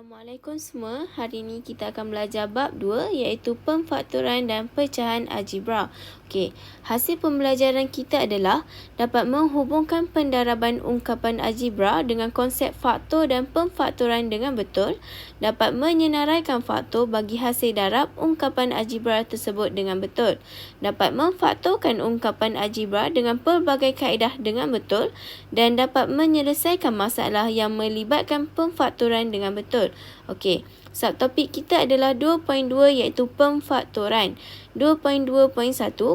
Assalamualaikum semua. Hari ini kita akan belajar bab 2 iaitu pemfaktoran dan pecahan algebra. Okey, hasil pembelajaran kita adalah dapat menghubungkan pendaraban ungkapan algebra dengan konsep faktor dan pemfaktoran dengan betul, dapat menyenaraikan faktor bagi hasil darab ungkapan algebra tersebut dengan betul, dapat memfaktorkan ungkapan algebra dengan pelbagai kaedah dengan betul dan dapat menyelesaikan masalah yang melibatkan pemfaktoran dengan betul. Okey, subtopik kita adalah 2.2 iaitu pemfaktoran. 2.2.1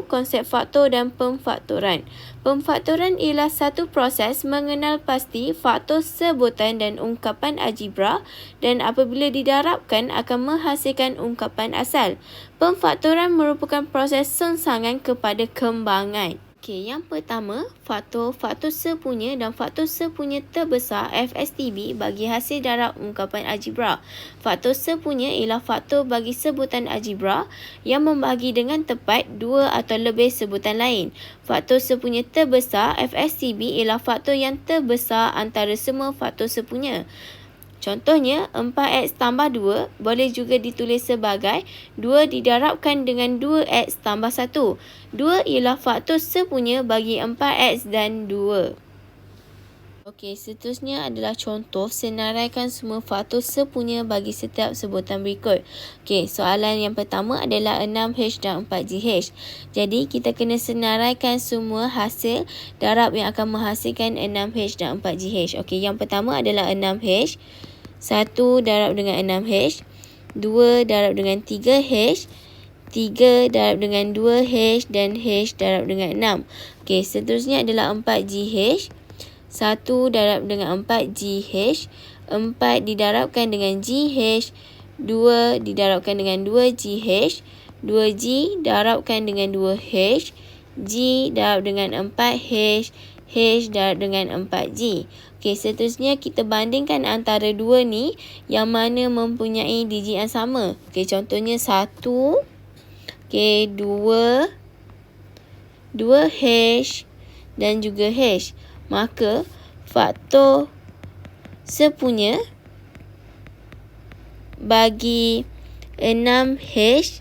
konsep faktor dan pemfaktoran. Pemfaktoran ialah satu proses mengenal pasti faktor sebutan dan ungkapan algebra dan apabila didarabkan akan menghasilkan ungkapan asal. Pemfaktoran merupakan proses sengsangan kepada kembangan. Okey, yang pertama, faktor sepunya dan faktor sepunya terbesar FSTB bagi hasil darab ungkapan algebra. Faktor sepunya ialah faktor bagi sebutan algebra yang membahagi dengan tepat dua atau lebih sebutan lain. Faktor sepunya terbesar FSTB ialah faktor yang terbesar antara semua faktor sepunya. Contohnya, 4x tambah 2 boleh juga ditulis sebagai 2 didarabkan dengan 2x tambah 1. 2 ialah faktor sepunya bagi 4x dan 2. Okey, seterusnya adalah contoh senaraikan semua faktor sepunya bagi setiap sebutan berikut. Okey, soalan yang pertama adalah 6H dan 4GH. Jadi, kita kena senaraikan semua hasil darab yang akan menghasilkan 6H dan 4GH. Okey, yang pertama adalah 6H. 1 darab dengan 6H, 2 darab dengan 3H, 3 darab dengan 2H dan H darab dengan 6. Okey, seterusnya adalah 4GH. 1 darab dengan 4GH, 4 didarabkan dengan GH, 2 didarabkan dengan 2GH, 2G darabkan dengan 2H, G darab dengan 4H, H darab dengan 4G. Okey, seterusnya kita bandingkan antara dua ni yang mana mempunyai digit yang sama. Okey, contohnya 1, okey, 2, 2H dan juga H. Maka faktor sepunya bagi 6H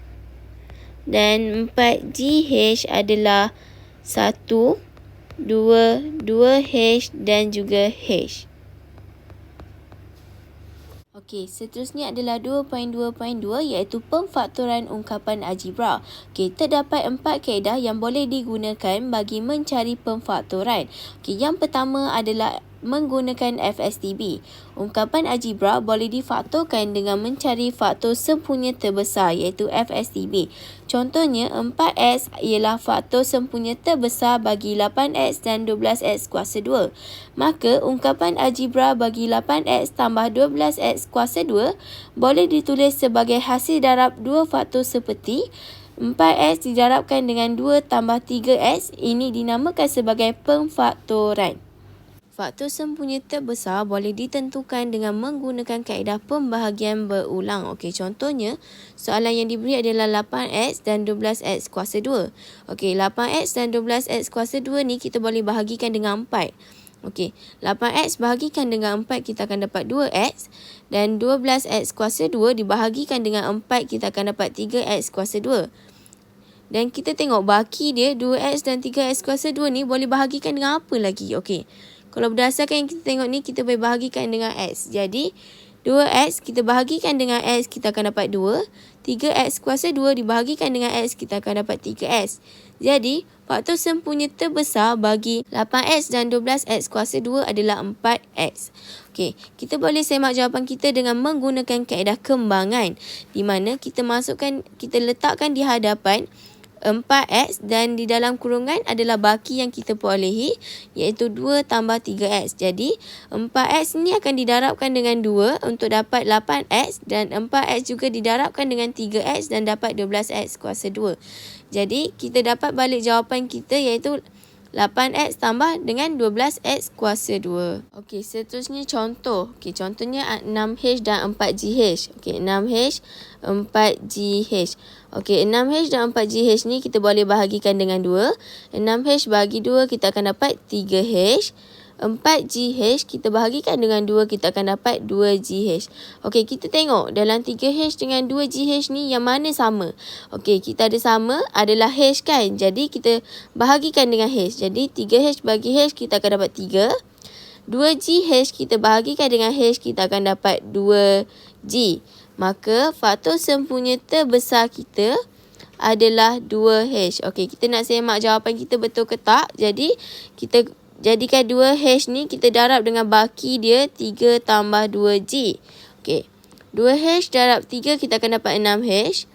dan 4GH adalah 1, 2, 2H dan juga H. Okey, seterusnya adalah 2.2.2 iaitu pemfaktoran ungkapan algebra. Okey, terdapat 4 kaedah yang boleh digunakan bagi mencari pemfaktoran. Okey, yang pertama adalah menggunakan FSTB. Ungkapan algebra boleh difaktorkan dengan mencari faktor sempunya terbesar iaitu FSTB. Contohnya 4x ialah faktor sempunya terbesar bagi 8x dan 12x kuasa 2. Maka ungkapan algebra bagi 8x tambah 12x kuasa 2 boleh ditulis sebagai hasil darab dua faktor seperti 4x didarabkan dengan 2 tambah 3x. Ini dinamakan sebagai pemfaktoran. Faktor sempunya terbesar boleh ditentukan dengan menggunakan kaedah pembahagian berulang. Okey, contohnya soalan yang diberi adalah 8x dan 12x kuasa 2. Okey, 8x dan 12x kuasa 2 ni kita boleh bahagikan dengan 4. Okey, 8x bahagikan dengan 4 kita akan dapat 2x dan 12x kuasa 2 dibahagikan dengan 4 kita akan dapat 3x kuasa 2. Dan kita tengok baki dia 2x dan 3x kuasa 2 ni boleh bahagikan dengan apa lagi? Okey. Kalau berdasarkan yang kita tengok ni, kita boleh bahagikan dengan X. Jadi, 2X kita bahagikan dengan X, kita akan dapat 2. 3X kuasa 2 dibahagikan dengan X, kita akan dapat 3X. Jadi, faktor sempunya terbesar bagi 8X dan 12X kuasa 2 adalah 4X. Okey, kita boleh semak jawapan kita dengan menggunakan kaedah kembangan. Di mana kita letakkan di hadapan 4x dan di dalam kurungan adalah baki yang kita perolehi iaitu 2 tambah 3x. Jadi 4x ni akan didarabkan dengan 2 untuk dapat 8x dan 4x juga didarabkan dengan 3x dan dapat 12x kuasa 2. Jadi kita dapat balik jawapan kita iaitu 8x tambah dengan 12x kuasa 2. Okey, seterusnya contoh. Okey, contohnya 6H dan 4GH. Okey, 6H, 4GH. Okey, 6H dan 4GH ni kita boleh bahagikan dengan 2. 6H bagi 2 kita akan dapat 3H. 4GH kita bahagikan dengan 2, kita akan dapat 2GH. Okey, kita tengok dalam 3H dengan 2GH ni yang mana sama. Okey, kita ada sama adalah H kan. Jadi kita bahagikan dengan H. Jadi 3H bagi H kita akan dapat 3. 2GH kita bahagikan dengan H, kita akan dapat 2G. Maka faktor sempurna terbesar kita adalah 2H. Okey, kita nak semak jawapan kita betul ke tak. Jadi, kita jadikan 2H ni kita darab dengan baki dia 3 tambah 2G. Okey, 2H darab 3 kita akan dapat 6H.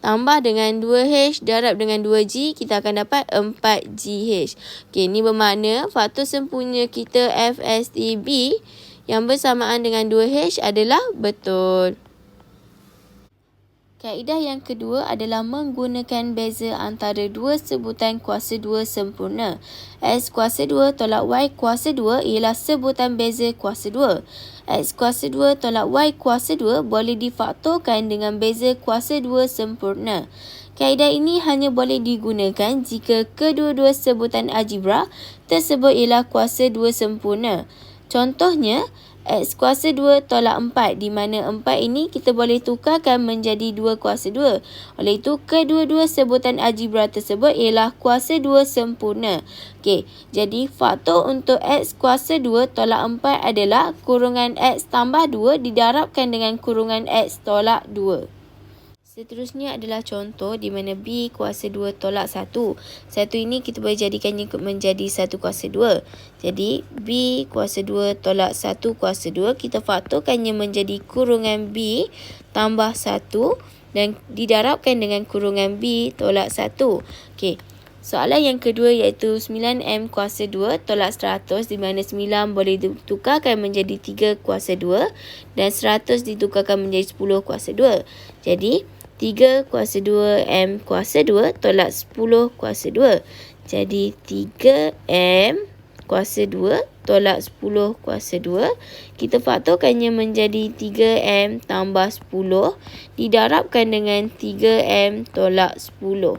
Tambah dengan 2H darab dengan 2G, kita akan dapat 4GH. Okey, ini bermakna faktor sempurna kita FSTB yang bersamaan dengan 2H adalah betul. Kaedah yang kedua adalah menggunakan beza antara dua sebutan kuasa 2 sempurna. X kuasa 2 tolak Y kuasa 2 ialah sebutan beza kuasa 2. X kuasa 2 tolak Y kuasa 2 boleh difaktorkan dengan beza kuasa 2 sempurna. Kaedah ini hanya boleh digunakan jika kedua-dua sebutan algebra tersebut ialah kuasa 2 sempurna. Contohnya, X kuasa 2 tolak 4, di mana 4 ini kita boleh tukarkan menjadi 2 kuasa 2. Oleh itu, kedua-dua sebutan algebra tersebut ialah kuasa 2 sempurna. Okey, jadi faktor untuk X kuasa 2 tolak 4 adalah kurungan X tambah 2 didarabkan dengan kurungan X tolak 2. Seterusnya adalah contoh di mana B kuasa 2 tolak 1. 1 ini kita boleh jadikannya menjadi 1 kuasa 2. Jadi, B kuasa 2 tolak 1 kuasa 2, kita faktorkannya menjadi kurungan B tambah 1 dan didarabkan dengan kurungan B tolak 1. Okey, soalan yang kedua iaitu 9M kuasa 2 tolak 100, di mana 9 boleh ditukarkan menjadi 3 kuasa 2 dan 100 ditukarkan menjadi 10 kuasa 2. Jadi, 3 kuasa 2 M kuasa 2 tolak 10 kuasa 2. Jadi 3M kuasa 2 tolak 10 kuasa 2. Kita faktorkannya menjadi 3M tambah 10 didarabkan dengan 3M tolak 10.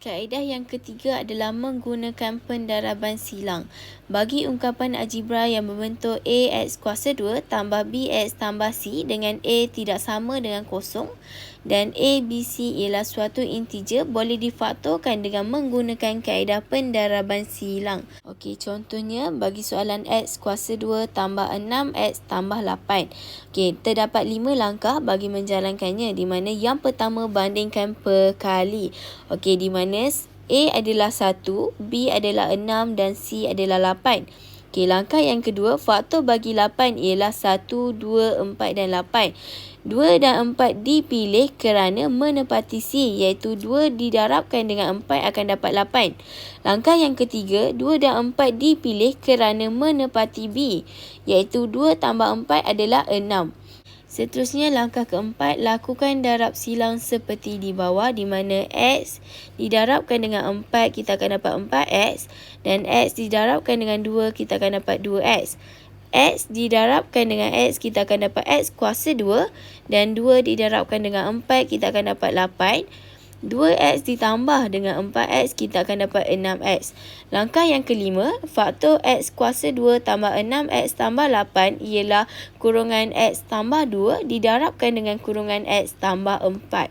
Kaedah yang ketiga adalah menggunakan pendaraban silang. Bagi ungkapan algebra yang berbentuk AX kuasa 2 tambah BX tambah C dengan A tidak sama dengan kosong dan ABC ialah suatu integer, boleh difaktorkan dengan menggunakan kaedah pendaraban silang. Okey, contohnya bagi soalan X kuasa 2 tambah 6X tambah 8. Okey, terdapat 5 langkah bagi menjalankannya, di mana yang pertama bandingkan perkali. Okey, di mana A adalah 1, B adalah 6 dan C adalah 8. Okey, langkah yang kedua, faktor bagi 8 ialah 1, 2, 4 dan 8. 2 dan 4 dipilih kerana menepati C, iaitu 2 didarabkan dengan 4 akan dapat 8. Langkah yang ketiga, 2 dan 4 dipilih kerana menepati B, iaitu 2 tambah 4 adalah 6. Seterusnya, langkah keempat, lakukan darab silang seperti di bawah, di mana X didarabkan dengan 4, kita akan dapat 4X, dan X didarabkan dengan 2, kita akan dapat 2X. X didarabkan dengan X, kita akan dapat X kuasa 2, dan 2 didarabkan dengan 4, kita akan dapat 8. 2X ditambah dengan 4X, kita akan dapat 6X. Langkah yang kelima, faktor X kuasa 2 tambah 6X tambah 8 ialah kurungan X tambah 2 didarabkan dengan kurungan X tambah 4.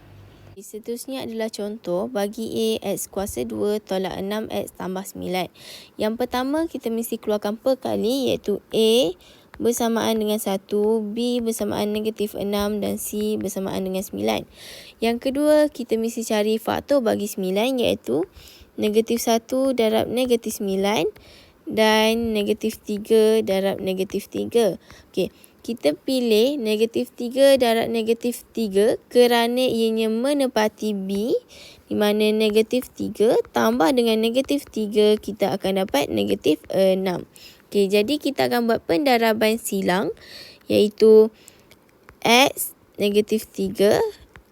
Seterusnya adalah contoh bagi A X kuasa 2 tolak 6X tambah 9. Yang pertama, kita mesti keluarkan perkali, iaitu A bersamaan dengan 1, B bersamaan negatif 6 dan C bersamaan dengan 9. Yang kedua, kita mesti cari faktor bagi 9, iaitu negatif 1 darab negatif 9 dan negatif 3 darab negatif 3. Okey, kita pilih negatif 3 darab negatif 3 kerana ianya menepati B, di mana negatif 3 tambah dengan negatif 3 kita akan dapat negatif 6. Okey, jadi kita akan buat pendaraban silang, iaitu X negatif 3,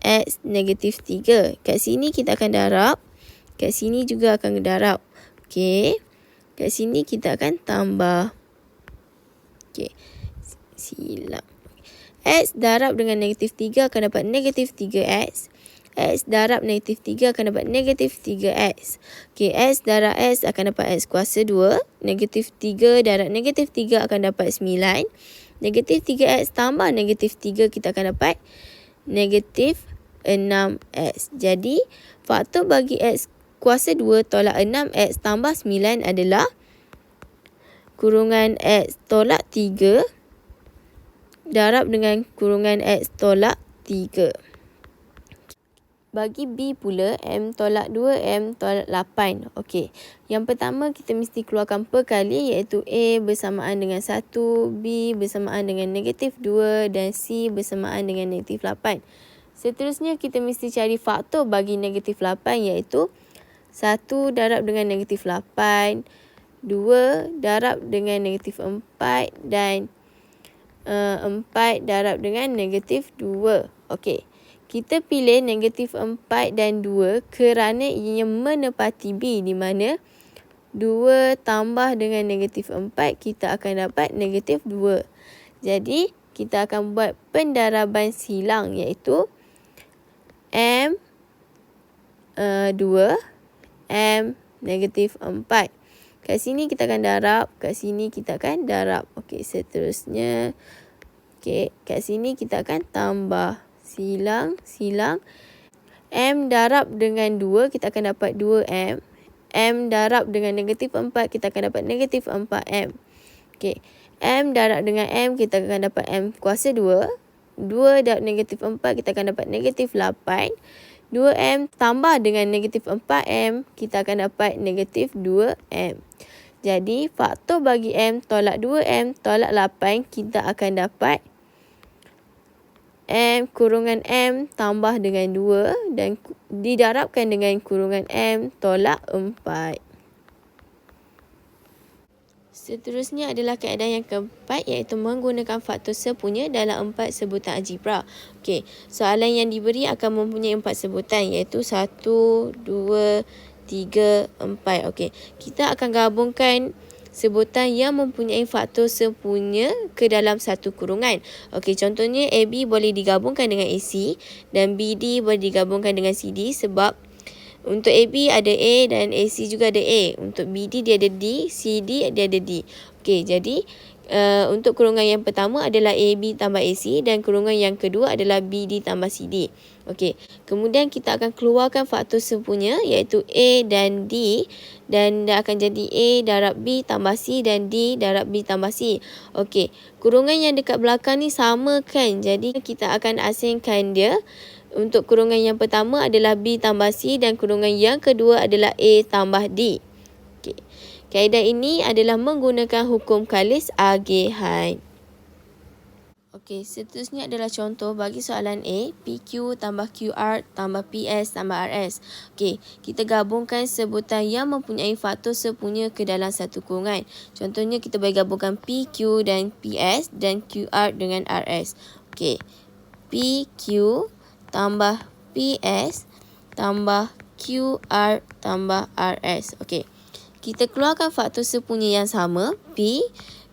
X negatif 3. Kat sini kita akan darab, kat sini juga akan darab. Okey, kat sini kita akan tambah. Okey, silang. X darab dengan negatif 3 akan dapat negatif 3X. X darab negatif 3 akan dapat negatif 3X. Okey, X darab X akan dapat X kuasa 2. Negatif 3 darab negatif 3 akan dapat 9. Negatif 3X tambah negatif 3 kita akan dapat negatif 6X. Jadi, faktor bagi X kuasa 2 tolak 6X tambah 9 adalah kurungan X tolak 3 darab dengan kurungan X tolak 3. Bagi B pula, M tolak 2, M tolak 8. Okey, yang pertama kita mesti keluarkan perkali iaitu A bersamaan dengan 1, B bersamaan dengan negatif 2 dan C bersamaan dengan negatif 8. Seterusnya kita mesti cari faktor bagi negatif 8 iaitu 1 darab dengan negatif 8, 2 darab dengan negatif 4 dan 4 darab dengan negatif 2. Okey. Kita pilih negatif 4 dan 2 kerana ianya menepati B di mana 2 tambah dengan negatif 4 kita akan dapat negatif 2. Jadi kita akan buat pendaraban silang iaitu M 2 M negatif 4. Kat sini kita akan darab, kat sini kita akan darab. Okey, seterusnya okey, kat sini kita akan tambah. Silang. M darab dengan 2, kita akan dapat 2M. M darab dengan negatif 4, kita akan dapat negatif 4M. Okey. M darab dengan M, kita akan dapat M kuasa 2. 2 darab negatif 4, kita akan dapat negatif 8. 2M tambah dengan negatif 4M, kita akan dapat negatif 2M. Jadi, faktor bagi M tolak 2M tolak 8, kita akan dapat M kurungan M tambah dengan 2 dan didarabkan dengan kurungan M tolak 4. Seterusnya adalah kaedah yang keempat iaitu menggunakan faktor sepunya dalam 4 sebutan algebra. Okey, soalan yang diberi akan mempunyai 4 sebutan iaitu 1, 2, 3, 4. Okey, kita akan gabungkan sebutan yang mempunyai faktor sepunya ke dalam satu kurungan. Okey, contohnya AB boleh digabungkan dengan AC dan BD boleh digabungkan dengan CD sebab untuk AB ada A dan AC juga ada A. Untuk BD dia ada D, CD dia ada D. Okey, jadi untuk kurungan yang pertama adalah AB tambah AC dan kurungan yang kedua adalah BD tambah CD. Okey, kemudian kita akan keluarkan faktor sepunya iaitu A dan D dan dia akan jadi A darab B tambah C dan D darab B tambah C. Okey, kurungan yang dekat belakang ni sama kan? Jadi kita akan asingkan dia. Untuk kurungan yang pertama adalah B tambah C dan kurungan yang kedua adalah A tambah D. Okey. Kaedah ini adalah menggunakan hukum kalis agihan. Okey, seterusnya adalah contoh bagi soalan A, PQ tambah QR tambah PS tambah RS. Okey, kita gabungkan sebutan yang mempunyai faktor sepunya ke dalam satu kurungan. Contohnya kita boleh gabungkan PQ dan PS dan QR dengan RS. Okey, PQ tambah PS tambah QR tambah RS. Okey, kita keluarkan faktor sepunya yang sama. P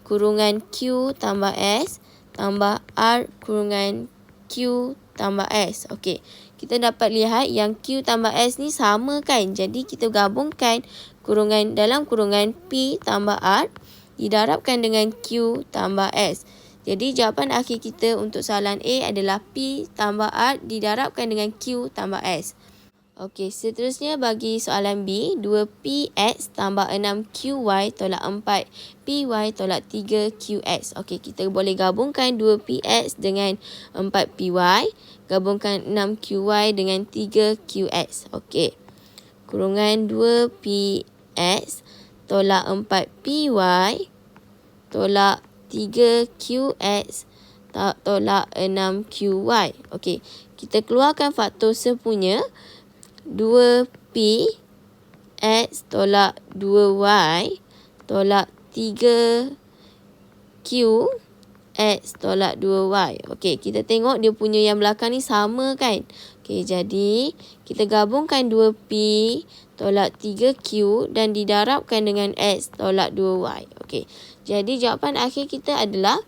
kurungan Q tambah S tambah R kurungan Q tambah S. Okey, kita dapat lihat yang Q tambah S ni sama kan? Jadi kita gabungkan kurungan dalam kurungan P tambah R didarabkan dengan Q tambah S. Jadi jawapan akhir kita untuk soalan A adalah P tambah R didarabkan dengan Q tambah S. Okey, seterusnya bagi soalan B, 2PX tambah 6QY tolak 4PY tolak 3QX. Okey, kita boleh gabungkan 2PX dengan 4PY, gabungkan 6QY dengan 3QX. Okey, kurungan 2PX tolak 4PY tolak 3QX tolak 6QY. Okey, kita keluarkan faktor sepunya. 2P X tolak 2Y tolak 3Q X tolak 2Y. Okey, kita tengok dia punya yang belakang ni sama kan? Okey, jadi kita gabungkan 2P tolak 3Q dan didarabkan dengan X tolak 2Y. Okey, jadi jawapan akhir kita adalah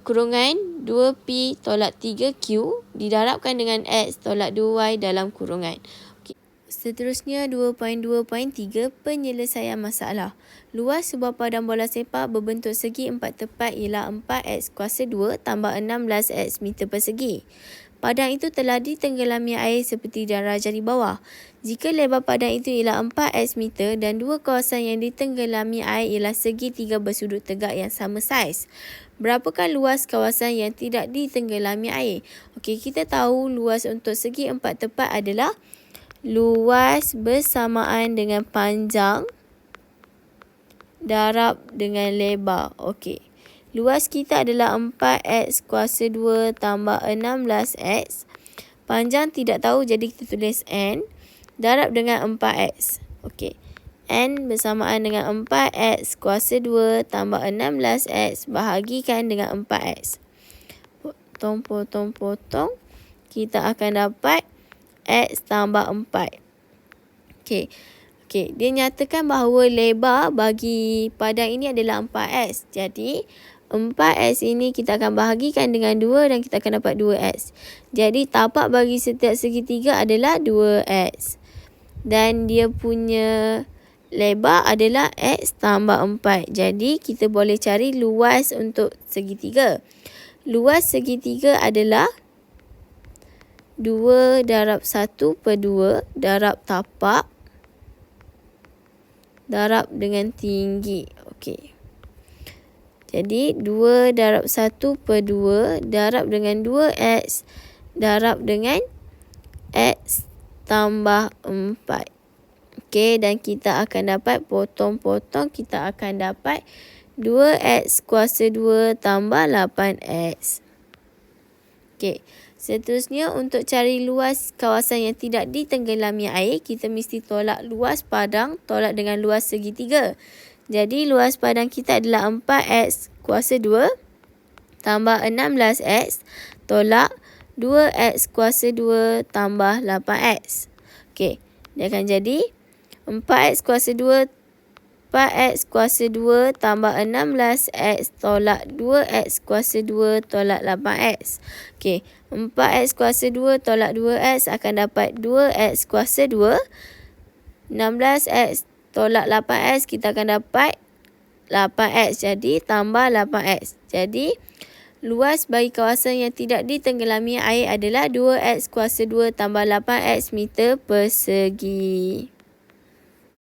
kurungan 2P tolak 3Q didarabkan dengan X tolak 2Y dalam kurungan. Okay. Seterusnya 2.2.3 penyelesaian masalah. Luas sebuah padang bola sepak berbentuk segi 4 tepat ialah 4X kuasa 2 tambah 16X meter persegi. Padang itu telah ditenggelami air seperti darajah di bawah. Jika lebar padang itu ialah 4X meter dan dua kawasan yang ditenggelami air ialah segi 3 bersudut tegak yang sama saiz, berapakah luas kawasan yang tidak ditenggelami air? Okey, kita tahu luas untuk segi 4 tepat adalah luas bersamaan dengan panjang darab dengan lebar. Okey. Luas kita adalah 4X kuasa 2 tambah 16X. Panjang tidak tahu jadi kita tulis N. Darab dengan 4X. Okey. N bersamaan dengan 4X kuasa 2 tambah 16X bahagikan dengan 4X. Potong. Kita akan dapat X tambah 4. Okey. Dia nyatakan bahawa lebar bagi padang ini adalah 4X. Jadi 4X ini kita akan bahagikan dengan 2 dan kita akan dapat 2X. Jadi tapak bagi setiap segitiga adalah 2X. Dan dia punya lebar adalah X tambah 4. Jadi kita boleh cari luas untuk segitiga. Luas segitiga adalah 2 darab 1 per 2 darab tapak darab dengan tinggi. Okey. Jadi 2 darab 1 per 2 darab dengan 2X darab dengan X tambah 4. Okey, dan kita akan dapat potong-potong, kita akan dapat 2X kuasa 2 tambah 8X. Okey, seterusnya untuk cari luas kawasan yang tidak ditenggelami air, kita mesti tolak luas padang tolak dengan luas segitiga. Jadi luas padang kita adalah 4X kuasa 2 tambah 16X tolak 2X kuasa 2 tambah 8X. Okey, dia akan jadi 4X kuasa 2 tambah 16X tolak 2X kuasa 2 tolak 8X. Okey, 4X kuasa 2 tolak 2X akan dapat 2X kuasa 2. 16X tolak 8X kita akan dapat 8X. Jadi tambah 8X. Jadi luas bagi kawasan yang tidak ditenggelami air adalah 2X kuasa 2 tambah 8X meter persegi.